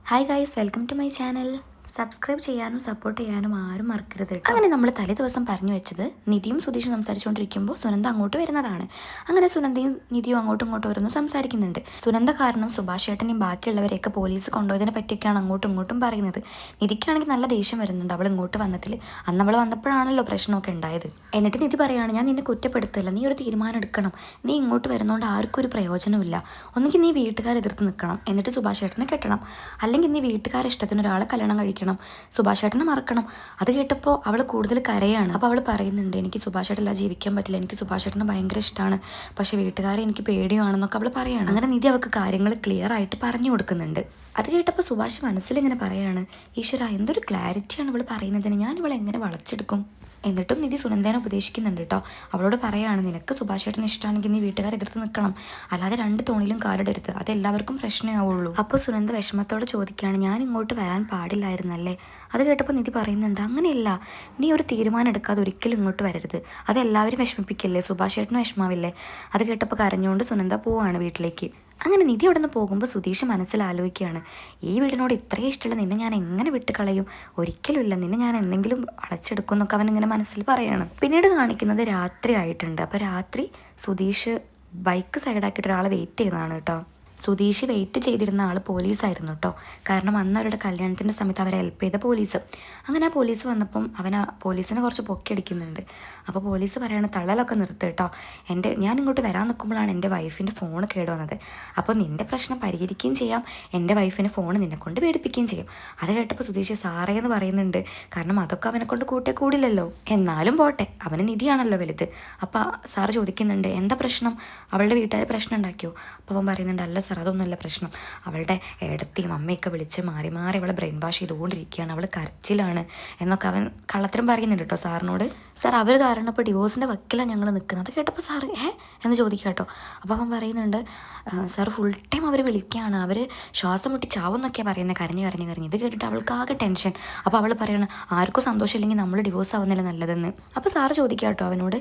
Hi guys, welcome to my channel. Subscribe ചെയ്യാനും support ചെയ്യാനും ആരും മറക്കരുത്. അങ്ങനെ നമ്മൾ തലേ ദിവസം പറഞ്ഞു വെച്ചത് നിധിയും സുധീഷും സംസാരിച്ചുകൊണ്ടിരിക്കുമ്പോൾ സുനന്ദ അങ്ങോട്ട് വരുന്നതാണ്. അങ്ങനെ സുനന്ദയും നിധിയും അങ്ങോട്ടും ഇങ്ങോട്ടും ഓരോന്ന് സംസാരിക്കുന്നുണ്ട്. സുനന്ദ കാരണം സുഭാഷ് ഏട്ടനെയും ബാക്കിയുള്ളവരെയൊക്കെ പോലീസ് കൊണ്ടുപോയതിനെ പറ്റിയൊക്കെയാണ് അങ്ങോട്ടും ഇങ്ങോട്ടും പറയുന്നത്. നിധിക്കാണെങ്കിൽ നല്ല ദേഷ്യം വരുന്നുണ്ട് അവൾ ഇങ്ങോട്ട് വന്നതിൽ. അന്ന് അവൾ വന്നപ്പോഴാണല്ലോ പ്രശ്നമൊക്കെ ഉണ്ടായത്. എന്നിട്ട് നിധി പറയുകയാണ്, ഞാൻ നിന്നെ കുറ്റപ്പെടുത്തില്ല, നീ ഒരു തീരുമാനം എടുക്കണം. നീ ഇങ്ങോട്ട് വരുന്നതുകൊണ്ട് ആർക്കും ഒരു പ്രയോജനമില്ല. ഒന്നുകിൽ നീ വീട്ടുകാരെ എതിർത്ത് നിൽക്കണം, എന്നിട്ട് സുഭാഷ് ഏട്ടനെ കെട്ടണം. അല്ലെങ്കിൽ നീ വീട്ടുകാരെ ഇഷ്ടത്തിന് ഒരാളെ കല്യാണം കഴിക്കണം, സുഭാഷ് ഏട്ടനെ മറക്കണം. അത് കേട്ടപ്പോൾ അവൾ കൂടുതൽ കരയാണ്. അപ്പോൾ അവൾ പറയുന്നുണ്ട്, എനിക്ക് സുഭാഷ് ഏട്ടനില്ലാതെ ജീവിക്കാൻ പറ്റില്ല, എനിക്ക് സുഭാഷ് ഏട്ടനെ ഭയങ്കര ഇഷ്ടമാണ്, പക്ഷേ വീട്ടുകാരെ എനിക്ക് പേടിയാണെന്നൊക്കെ അവൾ പറയാണ്. അങ്ങനെ നിധി അവൾക്ക് കാര്യങ്ങൾ ക്ലിയർ ആയിട്ട് പറഞ്ഞു കൊടുക്കുന്നുണ്ട്. അത് കേട്ടപ്പോൾ സുഭാഷ് മനസ്സിലിങ്ങനെ പറയാണ്, ഈശ്വര എന്തൊരു ക്ലാരിറ്റിയാണ് ഇവൾ പറയുന്നതിന്, ഞാൻ ഇവളെ എങ്ങനെ വളച്ചെടുക്കും. എന്നിട്ടും നിധി സുനന്ദേനെ ഉപദേശിക്കുന്നുണ്ട് കേട്ടോ. അവളോട് പറയാണ്, നിനക്ക് സുഭാഷ് ഏട്ടനെ ഇഷ്ടമാണെങ്കിൽ നീ വീട്ടുകാരെ എതിർത്ത് നിൽക്കണം, അല്ലാതെ രണ്ട് തോണിലും കാലിടരുത്, അത് എല്ലാവർക്കും പ്രശ്നമാവുള്ളൂ. അപ്പോൾ സുനന്ദ വിഷമത്തോട് ചോദിക്കുകയാണ്, ഞാൻ ഇങ്ങോട്ട് വരാൻ പാടില്ലായിരുന്നല്ലേ. അത് കേട്ടപ്പോൾ നിധി പറയുന്നുണ്ട്, അങ്ങനെയല്ല, നീ ഒരു തീരുമാനം എടുക്കാതെ ഒരിക്കലും ഇങ്ങോട്ട് വരരുത്, അത് എല്ലാവരും വിഷമിപ്പിക്കില്ലേ, സുഭാഷ് ഏട്ടനും വിഷമാവില്ലേ. അത് കേട്ടപ്പോൾ കരഞ്ഞുകൊണ്ട് സുനന്ദ പോവാണ് വീട്ടിലേക്ക്. അങ്ങനെ നിധി അവിടെ നിന്ന് പോകുമ്പോൾ സുധീഷ് മനസ്സിലാലോചിക്കുകയാണ്, ഈ വീടിനോട് ഇത്രയും ഇഷ്ടമുള്ള നിന്നെ ഞാൻ എങ്ങനെ വിട്ട് കളയും, ഒരിക്കലുമില്ല, നിന്നെ ഞാൻ എന്തെങ്കിലും അടച്ചെടുക്കും എന്നൊക്കെ അവൻ ഇങ്ങനെ മനസ്സിൽ പറയാണ്. പിന്നീട് കാണിക്കുന്നത് രാത്രി ആയിട്ടുണ്ട്. അപ്പോൾ രാത്രി സുധീഷ് ബൈക്ക് സൈഡാക്കിയിട്ട് ഒരാളെ വെയിറ്റ് ചെയ്യുന്നതാണ് കേട്ടോ. സുധീഷ് വെയിറ്റ് ചെയ്തിരുന്ന ആൾ പോലീസായിരുന്നു കേട്ടോ. കാരണം അന്ന് അവരുടെ കല്യാണത്തിൻ്റെ സമയത്ത് അവരെ ഹെൽപ്പ് ചെയ്ത പോലീസ്. അങ്ങനെ ആ പോലീസ് വന്നപ്പം അവൻ ആ പോലീസിനെ കുറച്ച് പൊക്കിയടിക്കുന്നുണ്ട്. അപ്പോൾ പോലീസ് പറയാണ്, തള്ളലൊക്കെ നിർത്ത് കേട്ടോ, ഞാൻ ഇങ്ങോട്ട് വരാൻ നിൽക്കുമ്പോഴാണ് എൻ്റെ വൈഫിൻ്റെ ഫോൺ കേടുവന്നത്. അപ്പോൾ നിൻ്റെ പ്രശ്നം പരിഹരിക്കുകയും ചെയ്യാം, എൻ്റെ വൈഫിൻ്റെ ഫോൺ നിന്നെ കൊണ്ട് പേടിപ്പിക്കുകയും ചെയ്യും. അത് കേട്ടപ്പോൾ സുധീഷ് സാറേ എന്ന് പറയുന്നുണ്ട്. കാരണം അതൊക്കെ അവനെ കൊണ്ട് കൂട്ടിയേ കൂടില്ലല്ലോ. എന്നാലും പോട്ടെ, അവന് നിധിയാണല്ലോ വലുത്. അപ്പോൾ സാറ് ചോദിക്കുന്നുണ്ട്, എന്താ പ്രശ്നം, അവളുടെ വീട്ടുകാർ പ്രശ്നം ഉണ്ടാക്കിയോ. അപ്പോൾ അവൻ പറയുന്നുണ്ട്, അല്ല സാർ, അതൊന്നുമല്ല പ്രശ്നം, അവളുടെ ഏടത്തിയും അമ്മയൊക്കെ വിളിച്ച് മാറി മാറി അവളെ ബ്രെയിൻ വാഷ് ചെയ്തുകൊണ്ടിരിക്കുകയാണ്, അവൾ കരച്ചിലാണ് എന്നൊക്കെ അവൻ കള്ളത്തരം പറയുന്നുണ്ട് കേട്ടോ സാറിനോട്. സാർ, അവർ കാരണം ഇപ്പോൾ ഡിവോഴ്സിൻ്റെ വക്കിലാണ് ഞങ്ങൾ നിൽക്കുന്നത്. അത് കേട്ടപ്പോൾ സാറ് എന്ന് ചോദിക്കുക കേട്ടോ. അപ്പോൾ അവൻ പറയുന്നുണ്ട്, സാർ ഫുൾ ടൈം അവർ വിളിക്കുകയാണ്, അവർ ശ്വാസം മുട്ടി ചാവുന്നൊക്കെയാണ് പറയുന്നത്, കരഞ്ഞ്. ഇത് കേട്ടിട്ട് അവൾക്ക് ആകെ ടെൻഷൻ. അപ്പോൾ അവൾ പറയണം, ആർക്കും സന്തോഷമില്ലെങ്കിൽ നമ്മൾ ഡിവോഴ്സ് ആവുന്നില്ല നല്ലതെന്ന്. അപ്പോൾ സാറ് ചോദിക്കുക കേട്ടോ അവനോട്,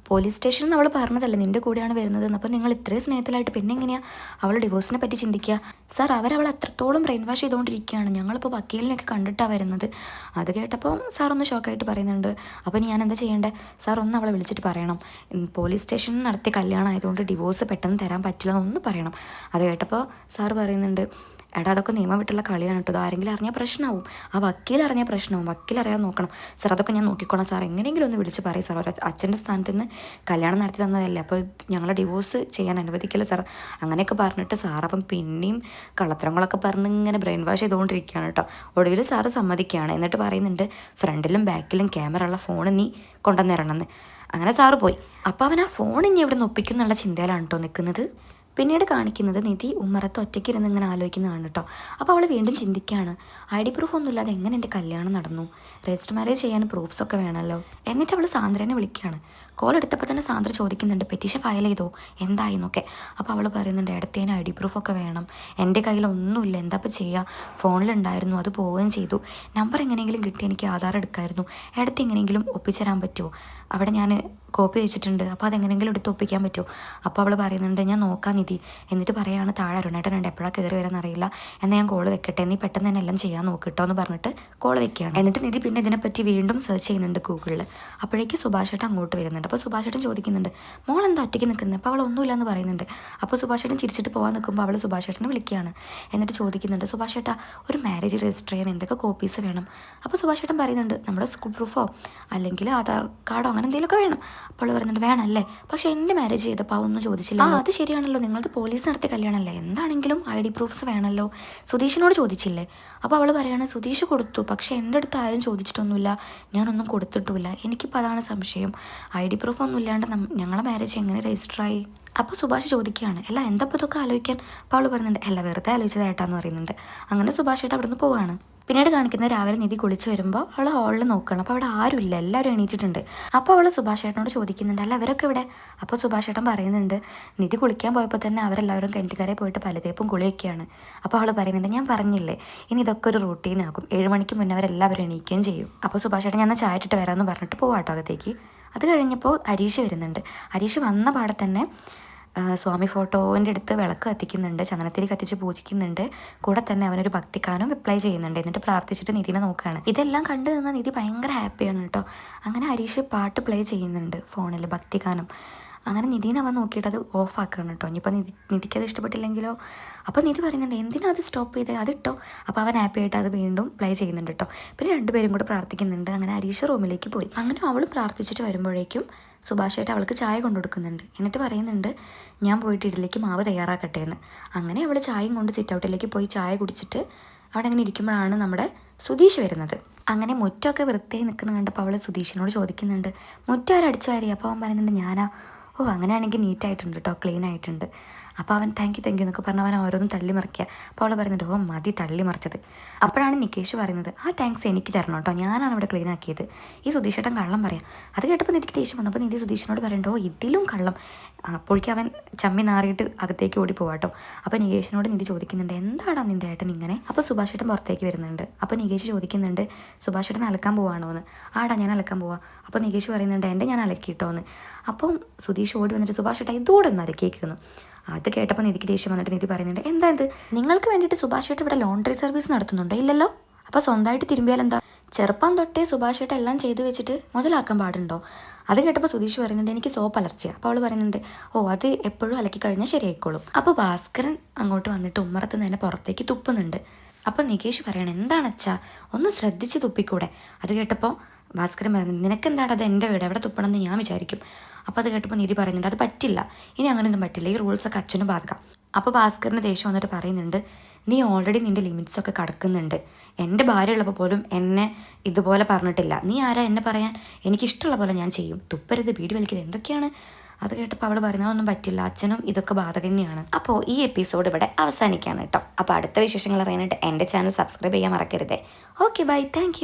പോലീസ് സ്റ്റേഷനിൽ അവൾ പറഞ്ഞതല്ലേ നിൻ്റെ കൂടെയാണ് വരുന്നതെന്ന്, അപ്പോൾ നിങ്ങൾ ഇത്രയും സ്നേഹത്തിലായിട്ട് പിന്നെ എങ്ങനെയാണ് അവൾ ഡിവോഴ്സിനെ പറ്റി ചിന്തിക്കുക. സാർ, അവൾ അത്രത്തോളം ബ്രെയിൻ വാഷ് ചെയ്തുകൊണ്ടിരിക്കുകയാണ്, ഞങ്ങളിപ്പോൾ വക്കീലിനെയൊക്കെ കണ്ടിട്ടാണ് വരുന്നത്. അത് കേട്ടപ്പോൾ സാർ ഒന്ന് ഷോക്കായിട്ട് പറയുന്നുണ്ട്, അപ്പോൾ ഞാൻ എന്താ ചെയ്യേണ്ടത് സാർ, ഒന്ന് അവളെ വിളിച്ചിട്ട് പറയണം, പോലീസ് സ്റ്റേഷനിൽ നടത്തിയ കല്യാണം ആയതുകൊണ്ട് ഡിവോഴ്സ് പെട്ടെന്ന് തരാൻ പറ്റില്ല എന്നൊന്ന് പറയണം. അത് കേട്ടപ്പോൾ സാർ പറയുന്നുണ്ട്, എടാ അതൊക്കെ നിയമം വിട്ടുള്ള കളിയാണ് കേട്ടോ, ആരെങ്കിലും അറിഞ്ഞാൽ പ്രശ്നമാവും, ആ വക്കീൽ അറിഞ്ഞാൽ പ്രശ്നമാവും, വക്കീൽ അറിയാൻ നോക്കണം സാർ, അതൊക്കെ ഞാൻ നോക്കിക്കോളാം സാർ, എങ്ങനെയെങ്കിലും ഒന്ന് വിളിച്ച് പറയും സാർ, ഒരു അച്ഛൻ്റെ സ്ഥാനത്ത് നിന്ന് കല്യാണം നടത്തി തന്നതല്ലേ, അപ്പോൾ ഞങ്ങളെ ഡിവോഴ്സ് ചെയ്യാൻ അനുവദിക്കില്ല സാർ. അങ്ങനെയൊക്കെ പറഞ്ഞിട്ട് സാർ അപ്പം പിന്നെയും കള്ളത്തരങ്ങളൊക്കെ പറഞ്ഞ് ഇങ്ങനെ ബ്രെയിൻ വാഷ് ചെയ്തുകൊണ്ടിരിക്കുകയാണ് കേട്ടോ. ഒടുവിൽ സാറ് സമ്മതിക്കുകയാണ്. എന്നിട്ട് പറയുന്നുണ്ട്, ഫ്രണ്ടിലും ബാക്കിലും ക്യാമറ ഉള്ള ഫോൺ നീ കൊണ്ടുവന്നിരണമെന്ന്. അങ്ങനെ സാറ് പോയി. അപ്പോൾ അവൻ ആ ഫോൺ ഇനി എവിടെ നിന്ന് ഒപ്പിക്കുന്നുള്ള ചിന്തയിലാണ് കേട്ടോ നിൽക്കുന്നത്. പിന്നീട് കാണിക്കുന്നത് നിധി ഉമ്മറത്ത് ഒറ്റയ്ക്ക് ഇരുന്ന് ഇങ്ങനെ ആലോചിക്കുന്നതാണ് കേട്ടോ. അപ്പോൾ അവൾ വീണ്ടും ചിന്തിക്കുകയാണ്, ID പ്രൂഫ് ഒന്നുമില്ലാതെ എങ്ങനെ എൻ്റെ കല്യാണം നടന്നു, രജിസ്റ്റർ മാരേജ് ചെയ്യാൻ പ്രൂഫ്സൊക്കെ വേണമല്ലോ. എന്നിട്ട് അവൾ സാന്ദ്രനെ വിളിക്കുകയാണ്. കോൾ എടുത്തപ്പോൾ തന്നെ സാന്ദ്ര ചോദിക്കുന്നുണ്ട്, പെറ്റീഷൻ ഫയൽ ചെയ്തോ, എന്തായി എന്നൊക്കെ. അപ്പോൾ അവൾ പറയുന്നുണ്ട്, ഇടത്തേന് ID പ്രൂഫൊക്കെ വേണം, എൻ്റെ കയ്യിലൊന്നുമില്ല, എന്താ ഇപ്പോൾ ചെയ്യുക, ഫോണിലുണ്ടായിരുന്നു അത് പോവുകയും ചെയ്തു, നമ്പർ എങ്ങനെയെങ്കിലും കിട്ടി എനിക്ക് ആധാർ എടുക്കായിരുന്നു, ഇടത്ത് എങ്ങനെയെങ്കിലും ഒപ്പിച്ചേരാൻ പറ്റുമോ, അവിടെ ഞാൻ കോപ്പി വെച്ചിട്ടുണ്ട്, അപ്പോൾ അതെങ്ങനെയെങ്കിലും എടുത്ത് ഒപ്പിക്കാൻ പറ്റുമോ. അപ്പോൾ അവൾ പറയുന്നുണ്ട്, ഞാൻ നോക്കാം നിധി. എന്നിട്ട് പറയുകയാണ്, താഴെ അരുണേട്ടനുണ്ട്, എപ്പോഴാണ് കയറി വരാമെന്നറിയില്ല, എന്നാൽ ഞാൻ കോൾ വെക്കട്ടെ, നീ പെട്ടെന്ന് തന്നെ എല്ലാം ചെയ്യാൻ നോക്കിട്ടോ എന്ന് പറഞ്ഞിട്ട് കോൾ വെക്കുകയാണ്. എന്നിട്ട് നിധി പിന്നെ ഇതിനെപ്പറ്റി വീണ്ടും സെർച്ച് ചെയ്യുന്നുണ്ട് ഗൂഗിളിൽ. അപ്പോഴേക്ക് സുഭാഷേട്ടൻ അങ്ങോട്ട് വരുന്നുണ്ട്. അപ്പോൾ സുഭാഷേട്ടൻ ചോദിക്കുന്നുണ്ട്, മോൾ എന്താ ഒറ്റയ്ക്ക് നിൽക്കുന്നത്, അപ്പോൾ അവൾ ഒന്നുമില്ല എന്ന് പറയുന്നുണ്ട്. അപ്പോൾ സുഭാഷേട്ടൻ ചിരിച്ചിട്ട് പോകാൻ നിൽക്കുമ്പോൾ അവൾ സുഭാഷേട്ടനെ വിളിക്കുകയാണ്. എന്നിട്ട് ചോദിക്കുന്നുണ്ട്, സുഭാഷേട്ടാ ഒരു മാരേജ് രജിസ്റ്റർ ചെയ്യാൻ എന്തൊക്കെ കോപ്പീസ് വേണം. അപ്പോൾ സുഭാഷേട്ടൻ പറയുന്നുണ്ട്, നമ്മുടെ സ്കൂൾ പ്രൂഫോ അല്ലെങ്കിൽ ആധാർ കാർഡോ അങ്ങനെ എന്തെങ്കിലുമൊക്കെ വേണം. അപ്പോൾ അവൾ പറയുന്നുണ്ട്, വേണമല്ലേ, പക്ഷേ എൻ്റെ മാരേജ് ചെയ്തപ്പോൾ അതൊന്നും ചോദിച്ചില്ല. അത് ശരിയാണല്ലോ, നിങ്ങളത് പോലീസ് നടത്തിയ കല്യാണമല്ലേ, എന്താണെങ്കിലും ID പ്രൂഫ്സ് വേണമല്ലോ, സുധീഷിനോട് ചോദിച്ചില്ലേ. അപ്പോൾ അവൾ പറയുകയാണ്, സുധീഷ് കൊടുത്തു, പക്ഷേ എൻ്റെ അടുത്ത് ആരും ചോദിച്ചിട്ടൊന്നുമില്ല, ഞാനൊന്നും കൊടുത്തിട്ടുമില്ല, എനിക്കിപ്പോൾ അതാണ് സംശയം, ID പ്രൂഫ് ഒന്നും ഇല്ലാണ്ട് ഞങ്ങളെ മാരേജ് എങ്ങനെ രജിസ്റ്ററായി. അപ്പോൾ സുഭാഷ് ചോദിക്കുകയാണ്, അല്ല എന്താ ഇപ്പോൾ ഇതൊക്കെ ആലോചിക്കാൻ. അപ്പോൾ അവൾ പറയുന്നുണ്ട്, അല്ല വെറുതെ ആലോചിച്ചതായിട്ടാന്ന് പറയുന്നുണ്ട്. അങ്ങനെ സുഭാഷ് ഏട്ടാ അവിടെ നിന്ന് പോവാണ്. പിന്നീട് കാണിക്കുന്നത് രാവിലെ നിധി കുളിച്ച് വരുമ്പോൾ അവൾ ഹാളിൽ നോക്കണം. അപ്പോൾ അവിടെ ആരുമില്ല, എല്ലാവരും എണീറ്റിട്ടുണ്ട്. അപ്പോൾ അവൾ സുഭാഷ് ഏട്ടനോട് ചോദിക്കുന്നുണ്ട്, അല്ല അവരൊക്കെ ഇവിടെ. അപ്പോൾ സുഭാഷ് ഏട്ടൻ പറയുന്നുണ്ട്, നിധി കുളിക്കാൻ പോയപ്പോൾ തന്നെ അവരെല്ലാവരും കിണറ്റുകാരെ പോയിട്ട് പലതേപ്പും കുളിയൊക്കെയാണ്. അപ്പോൾ അവൾ പറയുന്നുണ്ട്, ഞാൻ പറഞ്ഞില്ലേ ഇനി ഇതൊക്കെ ഒരു റൂട്ടീനാകും, 7 മണിക്ക് മുന്നേ അവരെല്ലാവരും എണീക്കുകയും ചെയ്യും. അപ്പോൾ സുഭാഷ് ഏട്ടൻ ഞാൻ ചായ ഇട്ടിട്ട് വരാമെന്ന് പറഞ്ഞിട്ട് പോവാട്ടോ അകത്തേക്ക്. അത് കഴിഞ്ഞപ്പോൾ അരീഷ് വരുന്നുണ്ട്. അരീഷ് വന്ന പാടെ തന്നെ സ്വാമി ഫോട്ടോൻ്റെ അടുത്ത് വിളക്ക് കത്തിക്കുന്നുണ്ട്, ചന്ദനത്തിരി കത്തിച്ച് പൂജിക്കുന്നുണ്ട്. കൂടെ തന്നെ അവനൊരു ഭക്തിഗാനം റിപ്ലൈ ചെയ്യുന്നുണ്ട്. എന്നിട്ട് പ്രാർത്ഥിച്ചിട്ട് നിധിനെ നോക്കുകയാണ്. ഇതെല്ലാം കണ്ടു നിന്ന നിധി ഭയങ്കര ഹാപ്പിയാണ് കേട്ടോ. അങ്ങനെ ഹരീഷ് പാട്ട് പ്ലേ ചെയ്യുന്നുണ്ട് ഫോണിൽ, ഭക്തിഗാനം. അങ്ങനെ നിധീനെ അവൻ നോക്കിയിട്ട് അത് ഓഫാക്കണം കേട്ടോ. ഇനിയിപ്പോൾ നിധിക്കത് ഇഷ്ടപ്പെട്ടില്ലെങ്കിലോ. അപ്പോൾ നിധി പറയുന്നുണ്ട് എന്തിനാ അത് സ്റ്റോപ്പ് ചെയ്തേ, അതിട്ടോ. അപ്പോൾ അവൻ ഹാപ്പി ആയിട്ട് അത് വീണ്ടും പ്ലേ ചെയ്യുന്നുണ്ട് കേട്ടോ. പിന്നെ രണ്ടുപേരും കൂടെ പ്രാർത്ഥിക്കുന്നുണ്ട്. അങ്ങനെ ഹരീഷ് റൂമിലേക്ക് പോയി. അങ്ങനെ അവൾ പ്രാർത്ഥിച്ചിട്ട് വരുമ്പോഴേക്കും സുഭാഷായിട്ട് അവൾക്ക് ചായ കൊണ്ടു കൊടുക്കുന്നുണ്ട്. എന്നിട്ട് പറയുന്നുണ്ട് ഞാൻ പോയിട്ട് ഇഡലിക്ക് മാവ് തയ്യാറാക്കട്ടെ എന്ന്. അങ്ങനെ അവൾ ചായയും കൊണ്ട് സിറ്റ് ഔട്ടിലേക്ക് പോയി ചായ കുടിച്ചിട്ട് അവിടെ അങ്ങനെ ഇരിക്കുമ്പോഴാണ് നമ്മുടെ സുധീഷ് വരുന്നത്. അങ്ങനെ മുറ്റമൊക്കെ വൃത്തിയായി നിൽക്കുന്ന കണ്ടപ്പോൾ അവൾ സുധീഷിനോട് ചോദിക്കുന്നുണ്ട് മുറ്റം ആരടിച്ചു വാരി. അപ്പോൾ അവൻ പറയുന്നുണ്ട് ഞാനാ. ഓ അങ്ങനെയാണെങ്കിൽ നീറ്റായിട്ടുണ്ട് കേട്ടോ, ക്ലീൻ ആയിട്ടുണ്ട്. അപ്പോൾ അവൻ താങ്ക് യു എന്നൊക്കെ പറഞ്ഞ് അവൻ ഓരോന്നും തള്ളി മറിക്കുക. അപ്പോൾ അവൾ പറയുന്നുണ്ട് ഓ മതി തള്ളി മറിച്ചത്. അപ്പോഴാണ് നികേഷ് പറയുന്നത് ആ താങ്ക്സ് എനിക്ക് തരണം കേട്ടോ, ഞാനാണ് ഇവിടെ ക്ലീൻ ആക്കിയത്. ഈ സുധീഷേട്ടൻ കള്ളം പറയാം. അത് കേട്ടപ്പോൾ നിധിക്ക് ദേഷ്യം വന്നപ്പോൾ നിധി സുധീഷിനോട് പറയണ്ടോ ഇതിലും കള്ളം. അപ്പോഴേക്കും അവൻ ചമ്മി നാറിയിട്ട് അകത്തേക്ക് ഓടി പോവാട്ടോ. അപ്പോൾ നികേഷിനോട് നിധി ചോദിക്കുന്നുണ്ട് എന്താടാ നിൻ്റെ ഏട്ടൻ ഇങ്ങനെ. അപ്പോൾ സുഭാഷ് ഏട്ടൻ പുറത്തേക്ക് വരുന്നുണ്ട്. അപ്പോൾ നികേഷ് ചോദിക്കുന്നുണ്ട് സുഭാഷ് ഏട്ടൻ അലക്കാൻ പോവാണോ എന്ന്. ആടാ ഞാൻ അലക്കാൻ പോവാ. അപ്പോൾ നികേഷ് പറയുന്നുണ്ട് എൻ്റെ ഞാൻ അലക്കിയിട്ടോ എന്ന്. അപ്പം സുധീഷ് ഓടി വന്നിട്ട് സുഭാഷ് ഏട്ടൻ ഇതോടെ ഒന്ന് അലക്കിയേക്കുന്നു. അത് കേട്ടപ്പോൾ നിധിക്ക് ദേഷ്യം വന്നിട്ട് നിധി പറയുന്നുണ്ട് എന്താ ഇത്, നിങ്ങൾക്ക് വേണ്ടിയിട്ട് സുഭാഷ് ഏട്ടൻ ഇവിടെ ലോണ്ടറി സർവീസ് നടത്തുന്നുണ്ടോ? ഇല്ലല്ലോ. അപ്പോൾ സ്വന്തമായിട്ട് തിരുമ്പിയാൽ എന്താ? ചെറുപ്പം തൊട്ടേ സുഭാഷ് ഏട്ടൻ എല്ലാം ചെയ്തു വെച്ചിട്ട് മുതലാക്കാൻ പാടുണ്ടോ? അത് കേട്ടപ്പോൾ സുധീഷ് പറയുന്നുണ്ട് എനിക്ക് സോപ്പ് അലർജിയാണ്. അപ്പോൾ അവൾ പറയുന്നുണ്ട് ഓ അത് എപ്പോഴും അലക്കി കഴിഞ്ഞാൽ ശരിയായിക്കോളും. അപ്പോൾ ഭാസ്കരൻ അങ്ങോട്ട് വന്നിട്ട് ഉമ്മറത്ത് നിന്ന് പുറത്തേക്ക് തുപ്പുന്നുണ്ട്. അപ്പോൾ നികേഷ് പറയണം എന്താണച്ചാ ഒന്ന് ശ്രദ്ധിച്ച് തുപ്പിക്കൂടെ. അത് കേട്ടപ്പോൾ ഭാസ്കരൻ പറയുന്നത് നിനക്കെന്താണ് അത് എൻ്റെ വീട്, എവിടെ തുപ്പണമെന്ന് ഞാൻ വിചാരിക്കും. അപ്പോൾ അത് കേട്ടപ്പോൾ നിധി പറയുന്നുണ്ട് അത് പറ്റില്ല, ഇനി അങ്ങനെയൊന്നും പറ്റില്ല, ഈ റൂൾസൊക്കെ അച്ഛനും ബാധകം. അപ്പോൾ ഭാസ്കറിന് ദേഷ്യം വന്നിട്ട് പറയുന്നുണ്ട് നീ ഓൾറെഡി നിൻ്റെ ലിമിറ്റ്സൊക്കെ കടക്കുന്നുണ്ട്. എൻ്റെ ഭാര്യ ഉള്ളപ്പോൾ പോലും എന്നെ ഇതുപോലെ പറഞ്ഞിട്ടില്ല. നീ ആരാ എന്നെ പറയാൻ? എനിക്കിഷ്ടമുള്ള പോലെ ഞാൻ ചെയ്യും. തുപ്പരുത്, ബീഡി വലിക്കരുത്, എന്തൊക്കെയാണ്. അത് കേട്ടപ്പോൾ അവൾ പറയുന്നതൊന്നും പറ്റില്ല, അച്ഛനും ഇതൊക്കെ ബാധകം തന്നെയാണ്. അപ്പോൾ ഈ എപ്പിസോഡ് ഇവിടെ അവസാനിക്കുകയാണ് കേട്ടോ. അപ്പോൾ അടുത്ത വിശേഷങ്ങൾ അറിയാനായിട്ട് എൻ്റെ ചാനൽ സബ്സ്ക്രൈബ് ചെയ്യാൻ മറക്കരുതേ. Okay bye, thank